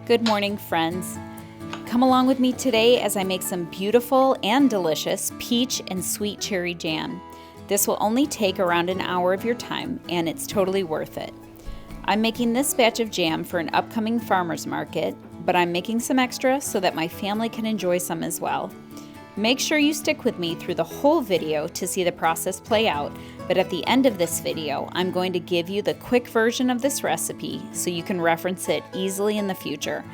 Good morning, friends. Come along with me today as I make some beautiful and delicious peach and sweet cherry jam. This will only take around an hour of your time, and it's totally worth it. I'm making this batch of jam for an upcoming farmer's market, but I'm making some extra so that my family can enjoy some as well. Make sure you stick with me through the whole video to see the process play out, but at the end of this video, I'm going to give you the quick version of this recipe so you can reference it easily in the future.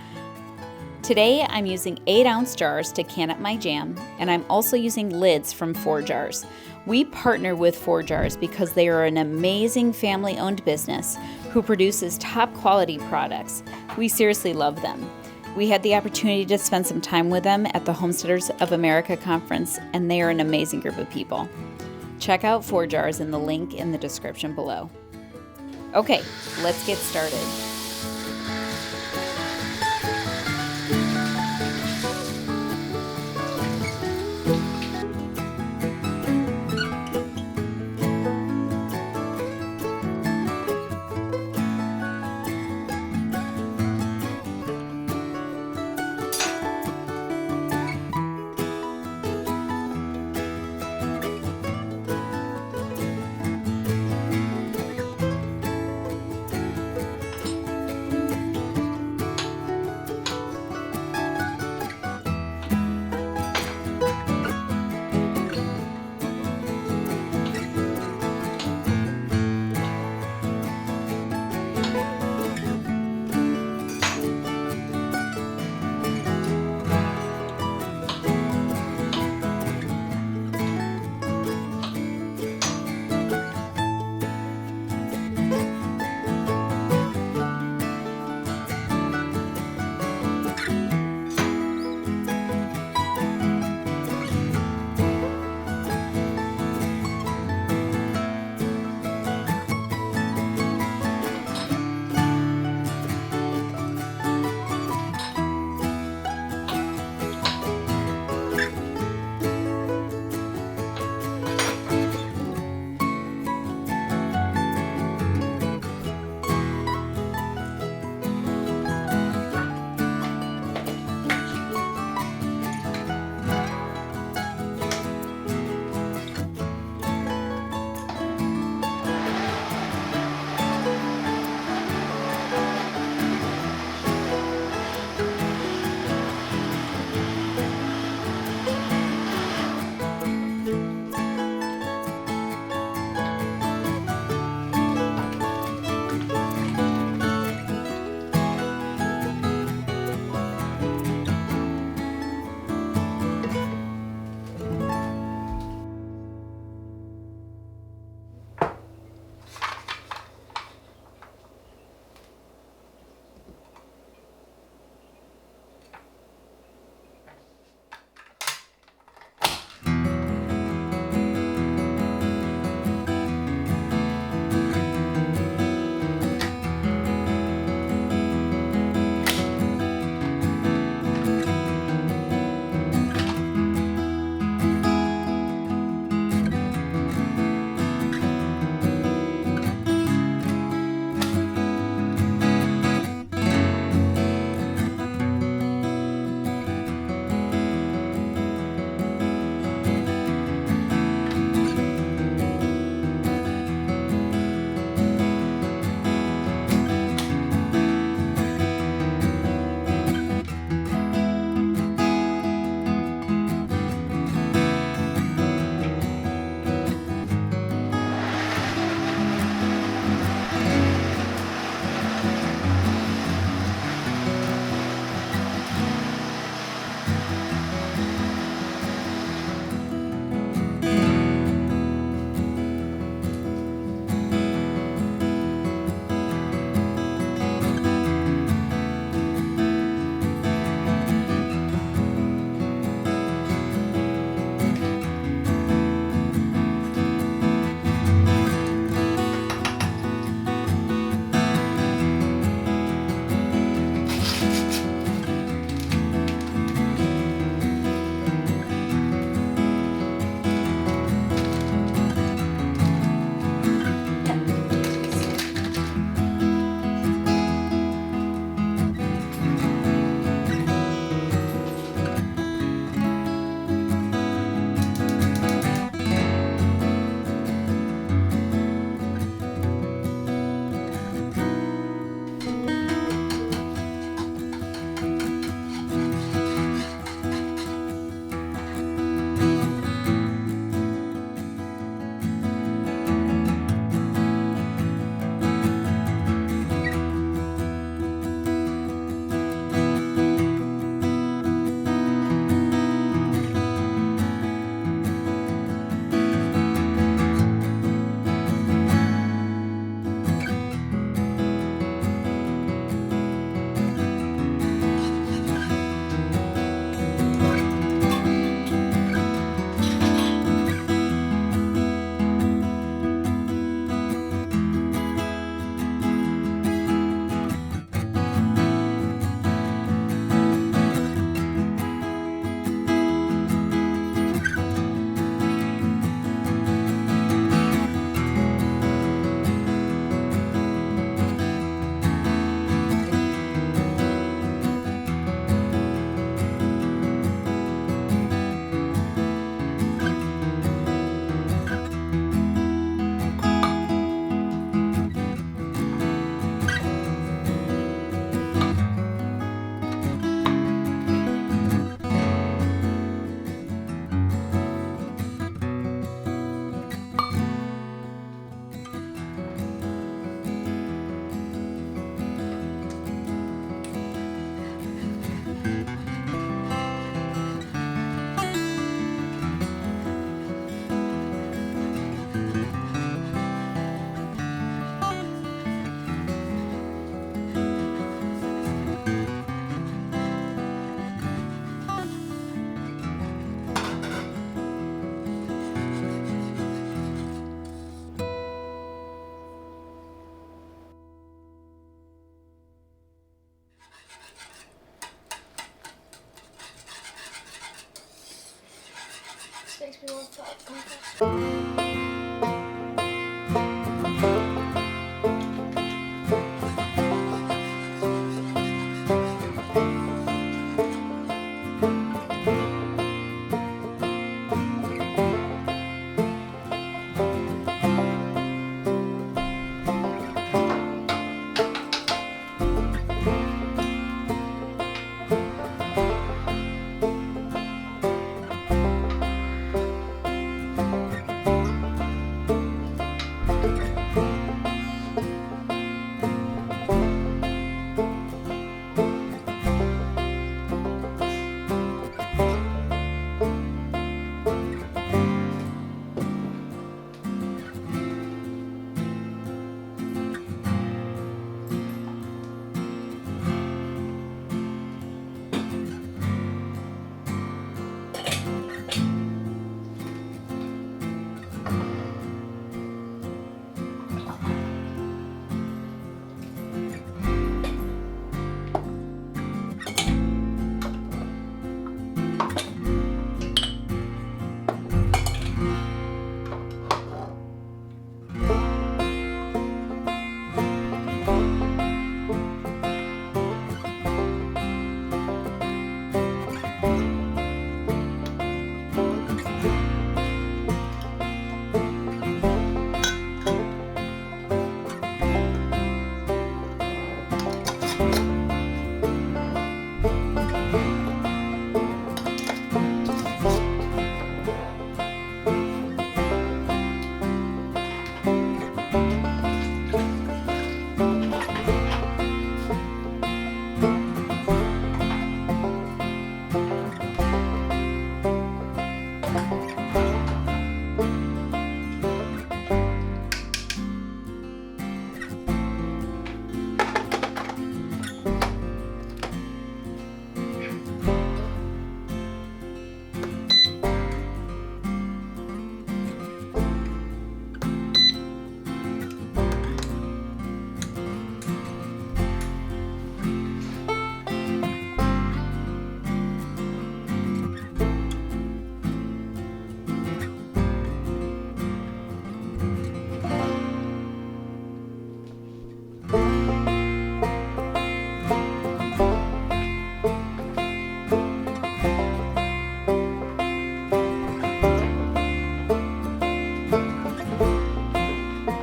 Today, I'm using 8-ounce jars to can up my jam, and I'm also using lids from ForJars. We partner with ForJars because they are an amazing family-owned business who produces top-quality products. We seriously love them. We had the opportunity to spend some time with them at the Homesteaders of America conference, and they are an amazing group of people. Check out ForJars in the link in the description below. Okay, let's get started.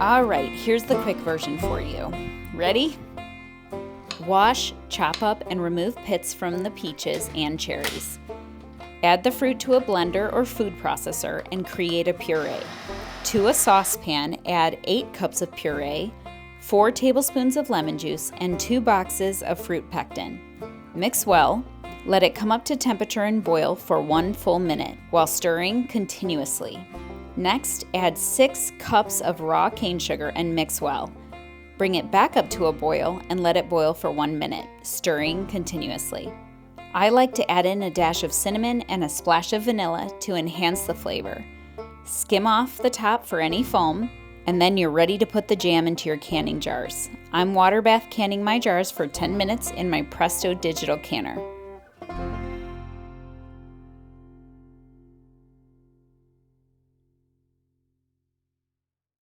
All right, here's the quick version for you. Ready? Wash, chop up, and remove pits from the peaches and cherries. Add the fruit to a blender or food processor and create a puree. To a saucepan, add 8 cups of puree, 4 tablespoons of lemon juice, and 2 boxes of fruit pectin. Mix well. Let it come up to temperature and boil for 1 full minute while stirring continuously. Next, add 6 cups of raw cane sugar and mix well. Bring it back up to a boil and let it boil for 1 minute, stirring continuously. I like to add in a dash of cinnamon and a splash of vanilla to enhance the flavor. Skim off the top for any foam, and then you're ready to put the jam into your canning jars. I'm water bath canning my jars for 10 minutes in my Presto digital canner.